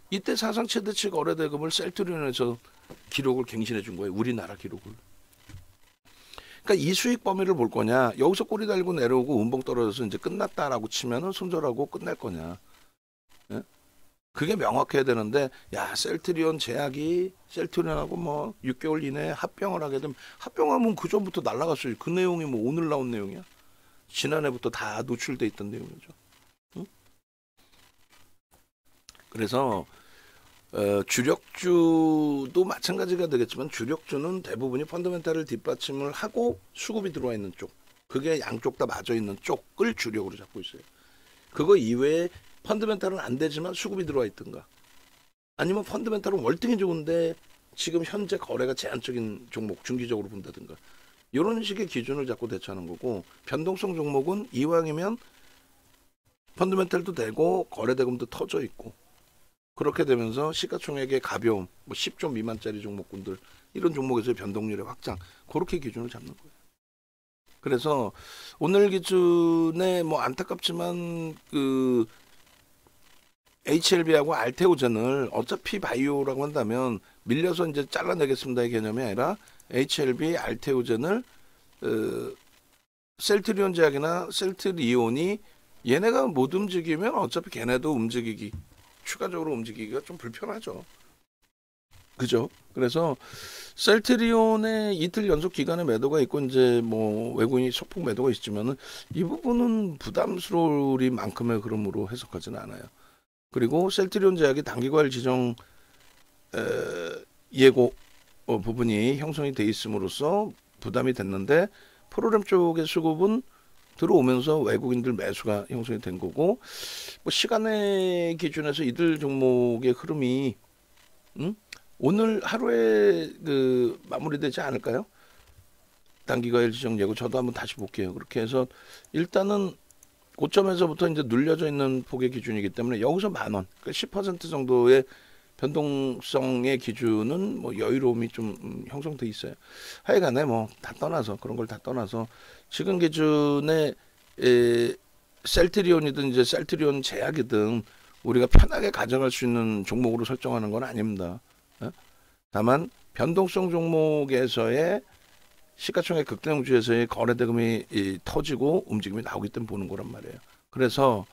이때 사상 최대치 거래 대금을 셀트리온에서 기록을 갱신해 준 거예요. 우리나라 기록을. 그러니까 이 수익 범위를 볼 거냐, 여기서 꼬리 달고 내려오고 음봉 떨어져서 이제 끝났다라고 치면은 손절하고 끝낼 거냐. 예? 그게 명확해야 되는데, 야 셀트리온 제약이 셀트리온하고 뭐 6개월 이내에 합병을 하게 되면 합병하면 그 전부터 날라갔어요. 그 내용이 뭐 오늘 나온 내용이야? 지난해부터 다 노출돼 있던 내용이죠. 응? 그래서 주력주도 마찬가지가 되겠지만 주력주는 대부분이 펀더멘탈을 뒷받침을 하고 수급이 들어와 있는 쪽, 그게 양쪽 다 맞아 있는 쪽을 주력으로 잡고 있어요. 그거 이외에 펀더멘탈은 안 되지만 수급이 들어와 있든가 아니면 펀더멘탈은 월등히 좋은데 지금 현재 거래가 제한적인 종목 중기적으로 본다든가 이런 식의 기준을 잡고 대처하는 거고, 변동성 종목은 이왕이면 펀더멘탈도 되고 거래대금도 터져 있고 그렇게 되면서 시가총액의 가벼움, 뭐 10조 미만짜리 종목군들 이런 종목에서의 변동률의 확장, 그렇게 기준을 잡는 거예요. 그래서 오늘 기준에 뭐 안타깝지만 그 HLB하고 알테오젠을 어차피 바이오라고 한다면 밀려서 이제 잘라내겠습니다의 개념이 아니라 HLB, 알테오젠을 셀트리온 제약이나 셀트리온이 얘네가 못 움직이면 어차피 걔네도 추가적으로 움직이기가 좀 불편하죠. 그죠? 그래서 셀트리온의 이틀 연속 기간의 매도가 있고 이제 뭐 외국인이 소폭 매도가 있지만은 이 부분은 부담스러울 만큼의 흐름으로 해석하지는 않아요. 그리고 셀트리온 제약이 단기과열 지정 에, 예고 부분이 형성이 돼 있음으로써 부담이 됐는데 프로그램 쪽의 수급은 들어오면서 외국인들 매수가 형성이 된 거고 뭐 시간의 기준에서 이들 종목의 흐름이 오늘 하루에 그 마무리되지 않을까요? 단기과열 지정 예고 저도 한번 다시 볼게요. 그렇게 해서 일단은 고점에서부터 이제 눌려져 있는 폭의 기준이기 때문에 여기서 10,000원, 그러니까 10% 정도의 변동성의 기준은 뭐 여유로움이 좀 형성돼 있어요. 하여간에 뭐 다 떠나서 그런 걸 다 떠나서 지금 기준에 셀트리온이든 이제 셀트리온 제약이든 우리가 편하게 가져갈 수 있는 종목으로 설정하는 건 아닙니다. 다만 변동성 종목에서의 시가총액 극대형주에서의 거래대금이 터지고 움직임이 나오기 때문에 보는 거란 말이에요. 그래서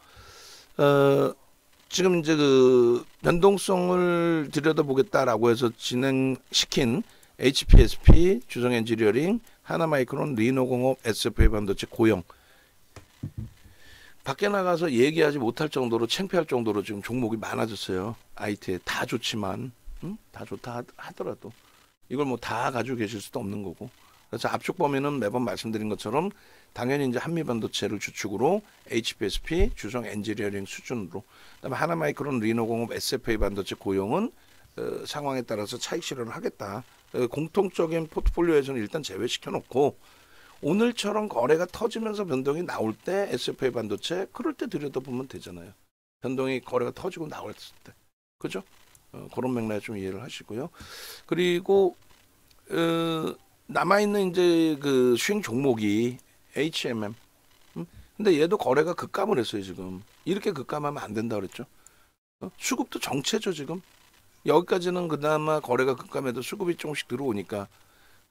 지금 이제 그 변동성을 들여다보겠다라고 해서 진행시킨 HPSP, 주성엔지니어링, 하나마이크론, 리노공업, SFA 반도체, 고영 밖에 나가서 얘기하지 못할 정도로 창피할 정도로 지금 종목이 많아졌어요. IT에 다 좋지만 다 좋다 하더라도 이걸 뭐 다 가지고 계실 수도 없는 거고. 그래서 압축 범위는 매번 말씀드린 것처럼 당연히 이제 한미반도체를 주축으로 HPSP, 주성 엔지니어링 수준으로, 그다음에 하나마이크론, 리노공업, SFA 반도체 고용은 상황에 따라서 차익 실현을 하겠다. 공통적인 포트폴리오에서는 일단 제외시켜 놓고 오늘처럼 거래가 터지면서 변동이 나올 때 SFA 반도체 그럴 때 들여다보면 되잖아요. 변동이 거래가 터지고 나올 때, 그죠? 그런 맥락에 좀 이해를 하시고요. 그리고 남아있는 이제 그 수익 종목이 HMM. 근데 얘도 거래가 급감을 했어요, 지금. 이렇게 급감하면 안 된다 그랬죠. 수급도 정체죠, 지금. 여기까지는 그나마 거래가 급감해도 수급이 조금씩 들어오니까.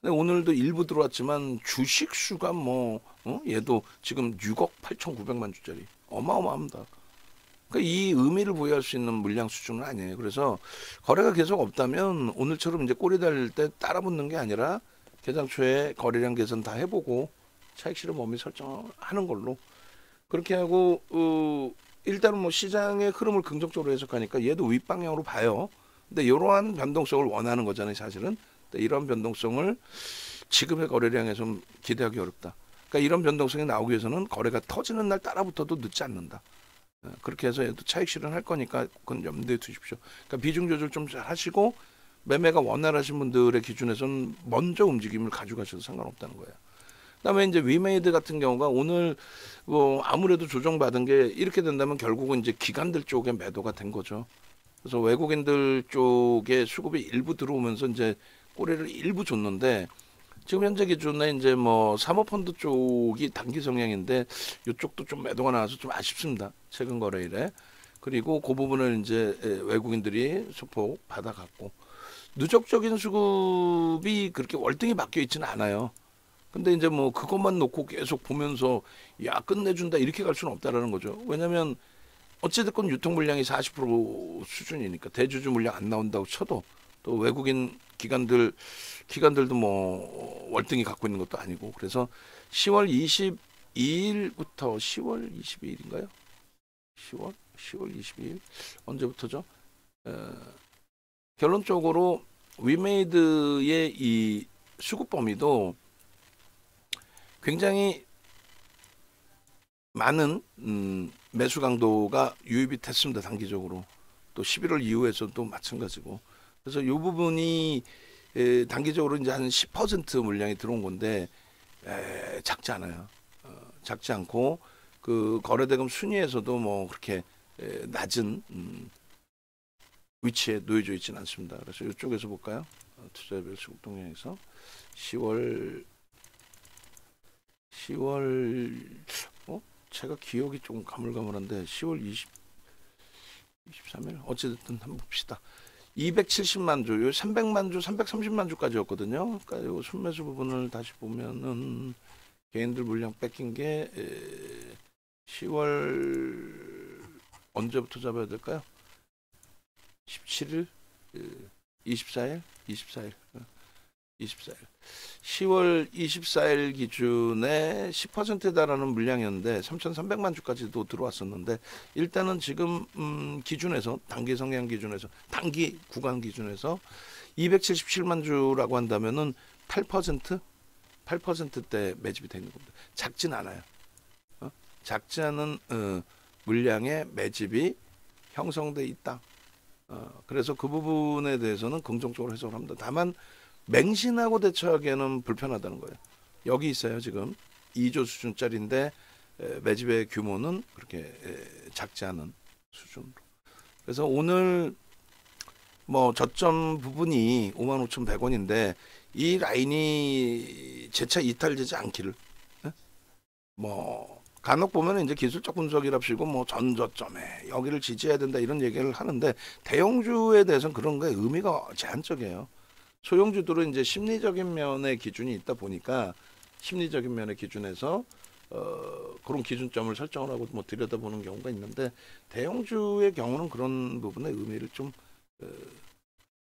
근데 오늘도 일부 들어왔지만 주식 수가 뭐, 얘도 지금 6억 8,900만 주짜리. 어마어마합니다. 그러니까 이 의미를 부여할 수 있는 물량 수준은 아니에요. 그래서 거래가 계속 없다면 오늘처럼 이제 꼬리 달릴 때 따라붙는 게 아니라 개장 초에 거래량 계산 다 해보고 차익 실현 범위 설정하는 걸로 그렇게 하고 일단은 뭐 시장의 흐름을 긍정적으로 해석하니까 얘도 윗방향으로 봐요. 근데 이러한 변동성을 원하는 거잖아요, 사실은. 근데 이런 변동성을 지금의 거래량에서 기대하기 어렵다. 그러니까 이런 변동성이 나오기 위해서는 거래가 터지는 날 따라붙어도 늦지 않는다. 그렇게 해서 얘도 차익 실현할 거니까 그건 염두에 두십시오. 그러니까 비중 조절 좀 잘 하시고 매매가 원활하신 분들의 기준에서는 먼저 움직임을 가져가셔도 상관없다는 거예요. 그다음에 이제 위메이드 같은 경우가 오늘 뭐 아무래도 조정받은 게 이렇게 된다면 결국은 이제 기관들 쪽에 매도가 된 거죠. 그래서 외국인들 쪽에 수급이 일부 들어오면서 이제 꼬리를 일부 줬는데 지금 현재 기준에 이제 뭐 사모펀드 쪽이 단기 성향인데 이쪽도 좀 매도가 나와서 좀 아쉽습니다. 최근 거래일에. 그리고 그 부분을 이제 외국인들이 소폭 받아갔고 누적적인 수급이 그렇게 월등히 바뀌어 있지는 않아요. 근데 이제 뭐 그것만 놓고 계속 보면서 야 끝내준다 이렇게 갈 수는 없다라는 거죠. 왜냐하면 어찌됐건 유통 물량이 40% 수준이니까 대주주 물량 안 나온다고 쳐도 또 외국인 기관들도 뭐 월등히 갖고 있는 것도 아니고 그래서 10월 22일부터 10월 22일인가요? 10월 22일 언제부터죠? 결론적으로 위메이드의 이 수급 범위도 굉장히 많은 매수 강도가 유입이 됐습니다. 단기적으로 또 11월 이후에서도 마찬가지고 그래서 이 부분이 단기적으로 이제 한 10% 물량이 들어온 건데 작지 않아요. 작지 않고 그 거래대금 순위에서도 뭐 그렇게 낮은 위치에 놓여져 있지는 않습니다. 그래서 이쪽에서 볼까요? 투자별 수급 동향에서 10월 제가 기억이 좀 가물가물한데 10월 23일 어찌됐든 한번 봅시다. 270만 주, 요 300만 주, 330만 주까지였거든요. 그러니까 요 순매수 부분을 다시 보면은 개인들 물량 뺏긴 게 10월 언제부터 잡아야 될까요? 17일 24일? 24일. 24일. 10월 24일 기준에 10%에 달하는 물량이었는데 3,300만 주까지도 들어왔었는데 일단은 지금 기준에서 단기 성향 기준에서 단기 구간 기준에서 277만 주라고 한다면은 8%대 매집이 되는 겁니다. 작진 않아요. 작지 않은 물량의 매집이 형성돼 있다. 그래서 그 부분에 대해서는 긍정적으로 해석을 합니다. 다만 맹신하고 대처하기에는 불편하다는 거예요. 여기 있어요. 지금 2조 수준짜리인데 매집의 규모는 그렇게 작지 않은 수준으로. 그래서 오늘 뭐 저점 부분이 55,100원인데 이 라인이 재차 이탈되지 않기를, 뭐 간혹 보면 이제 기술적 분석이랍시고 뭐 전저점에 여기를 지지해야 된다 이런 얘기를 하는데 대형주에 대해서는 그런 게 의미가 제한적이에요. 소형주들은 이제 심리적인 면의 기준이 있다 보니까 심리적인 면의 기준에서 그런 기준점을 설정을 하고 뭐 들여다보는 경우가 있는데 대형주의 경우는 그런 부분의 의미를 좀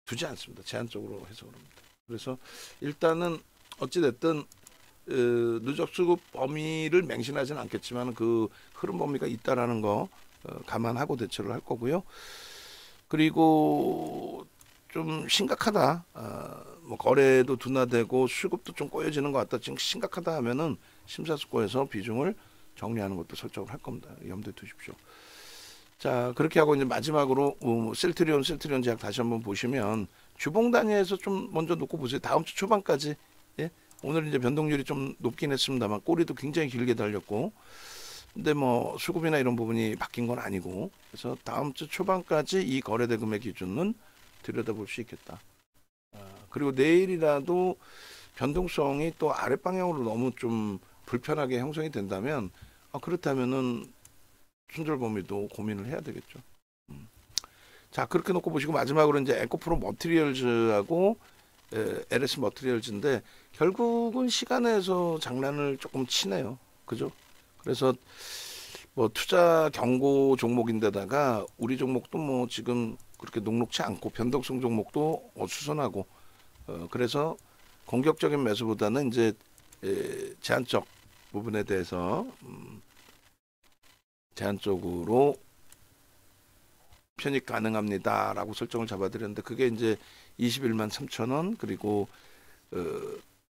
두지 않습니다. 제한적으로 해석을 합니다. 그래서 일단은 어찌됐든 누적 수급 범위를 맹신하지는 않겠지만 그 흐름 범위가 있다라는 거 감안하고 대처를 할 거고요. 그리고 좀 심각하다. 뭐 거래도 둔화되고 수급도 좀 꼬여지는 것 같다. 지금 심각하다 하면은 심사숙고해서 비중을 정리하는 것도 설정을 할 겁니다. 염두에 두십시오. 자, 그렇게 하고 이제 마지막으로 셀트리온 제약 다시 한번 보시면 주봉 단위에서 좀 먼저 놓고 보세요. 다음 주 초반까지. 예? 오늘 이제 변동률이 좀 높긴 했습니다만 꼬리도 굉장히 길게 달렸고, 근데 뭐 수급이나 이런 부분이 바뀐 건 아니고, 그래서 다음 주 초반까지 이 거래대금의 기준은 들여다볼 수 있겠다. 그리고 내일이라도 변동성이 또 아랫방향으로 너무 좀 불편하게 형성이 된다면 그렇다면은 순절 범위도 고민을 해야 되겠죠. 자, 그렇게 놓고 보시고 마지막으로 이제 에코프로 머티리얼즈하고 LS 머티리얼즈인데 결국은 시간에서 장난을 조금 치네요. 그죠? 그래서 뭐 투자 경고 종목인데다가 우리 종목도 뭐 지금 그렇게 녹록치 않고 변동성 종목도 어수선하고 그래서 공격적인 매수보다는 이제 제한적 부분에 대해서 제한적으로 편입 가능합니다라고 설정을 잡아드렸는데 그게 이제 21만 3천원 그리고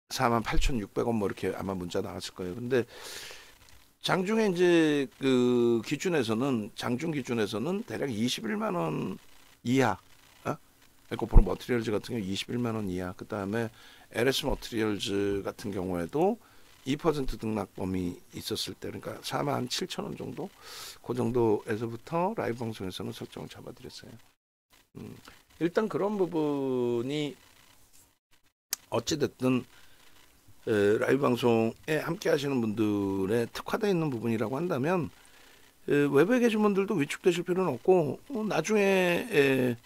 48,600원 뭐 이렇게 아마 문자 나왔을 거예요. 근데 장중에 이제 그 기준에서는 장중 기준에서는 대략 21만 원 이하, 에코프로 머티리얼즈 같은 경우 21만 원 이하, 그 다음에 LS 머티리얼즈 같은 경우에도 2% 등락 범위 있었을 때, 그러니까 4만 7천 원 정도, 그 정도에서부터 라이브 방송에서는 설정을 잡아드렸어요. 일단 그런 부분이 어찌됐든 라이브 방송에 함께 하시는 분들의 특화되어 있는 부분이라고 한다면 외부에 계신 분들도 위축되실 필요는 없고 나중에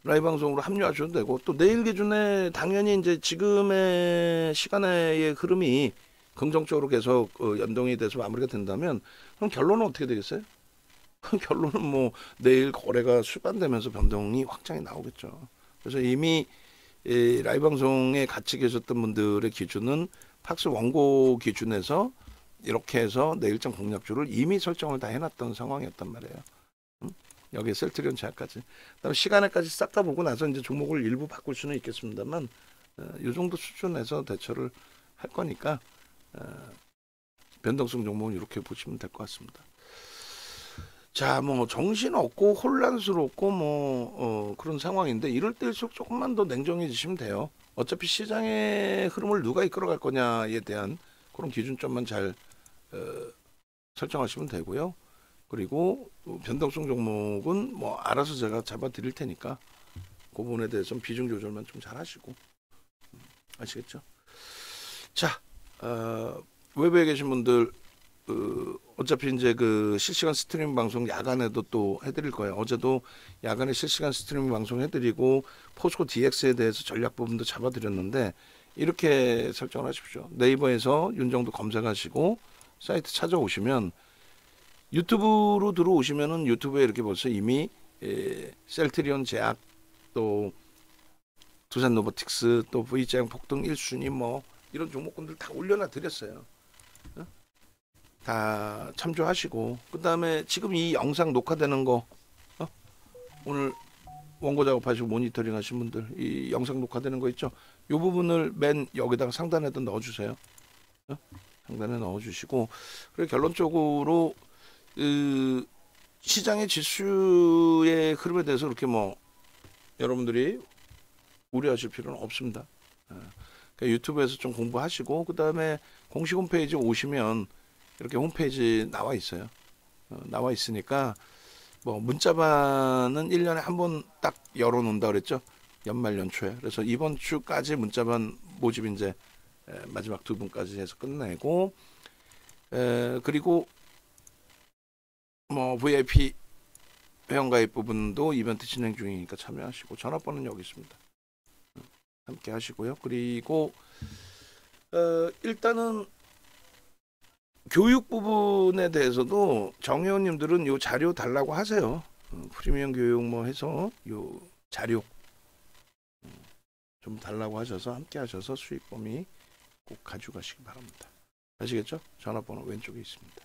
라이브 방송으로 합류하셔도 되고 또 내일 기준에 당연히 이제 지금의 시간의 흐름이 긍정적으로 계속 연동이 돼서 마무리가 된다면 그럼 결론은 어떻게 되겠어요? 결론은 뭐 내일 거래가 수반되면서 변동이 확장이 나오겠죠. 그래서 이미 라이브 방송에 같이 계셨던 분들의 기준은 팍스 원고 기준에서 이렇게 해서 내일장 공략주를 이미 설정을 다 해놨던 상황이었단 말이에요. 여기에 셀트리온 제약까지. 그다음에 시간에까지 싹 다 보고 나서 이제 종목을 일부 바꿀 수는 있겠습니다만 이 정도 수준에서 대처를 할 거니까 변동성 종목은 이렇게 보시면 될 것 같습니다. 자, 뭐 정신없고 혼란스럽고 뭐 그런 상황인데 이럴 때일수록 조금만 더 냉정해지시면 돼요. 어차피 시장의 흐름을 누가 이끌어갈 거냐에 대한 그런 기준점만 잘 설정하시면 되고요. 그리고 변동성 종목은 뭐 알아서 제가 잡아 드릴 테니까 그 부분에 대해서는 비중 조절만 좀 잘 하시고 아시겠죠? 자, 외부에 계신 분들 어차피 이제 그 실시간 스트리밍 방송 야간에도 또 해드릴 거예요. 어제도 야간에 실시간 스트리밍 방송 해드리고 포스코 DX에 대해서 전략 부분도 잡아드렸는데 이렇게 설정을 하십시오. 네이버에서 윤정도 검색하시고 사이트 찾아오시면 유튜브로 들어오시면은 유튜브에 이렇게 벌써 이미 셀트리온 제약, 또 두산 로보틱스, 또 V자형 폭등 1순위 뭐 이런 종목군들 다 올려놔 드렸어요. 어? 다 참조하시고, 그 다음에 지금 이 영상 녹화되는 거, 오늘 원고 작업하시고 모니터링 하신 분들 이 영상 녹화되는 거 있죠? 이 부분을 맨 여기다가 상단에도 넣어주세요. 상단에 넣어주시고, 그리고 결론적으로 시장의 지수의 흐름에 대해서 그렇게 뭐 여러분들이 우려하실 필요는 없습니다. 그러니까 유튜브에서 좀 공부하시고, 그 다음에 공식 홈페이지 오시면 이렇게 홈페이지 나와 있어요. 나와 있으니까 뭐 문자반은 1년에 한 번 딱 열어놓는다 그랬죠. 연말 연초에. 그래서 이번 주까지 문자반 모집 이제 마지막 2분까지 해서 끝내고, 그리고 뭐 VIP 회원가입 부분도 이벤트 진행 중이니까 참여하시고, 전화번호는 여기 있습니다. 함께 하시고요. 그리고 일단은 교육 부분에 대해서도 정회원님들은 요 자료 달라고 하세요. 프리미엄 교육 뭐 해서 요 자료 좀 달라고 하셔서 함께 하셔서 수익 범위 꼭 가져가시기 바랍니다. 아시겠죠? 전화번호 왼쪽에 있습니다.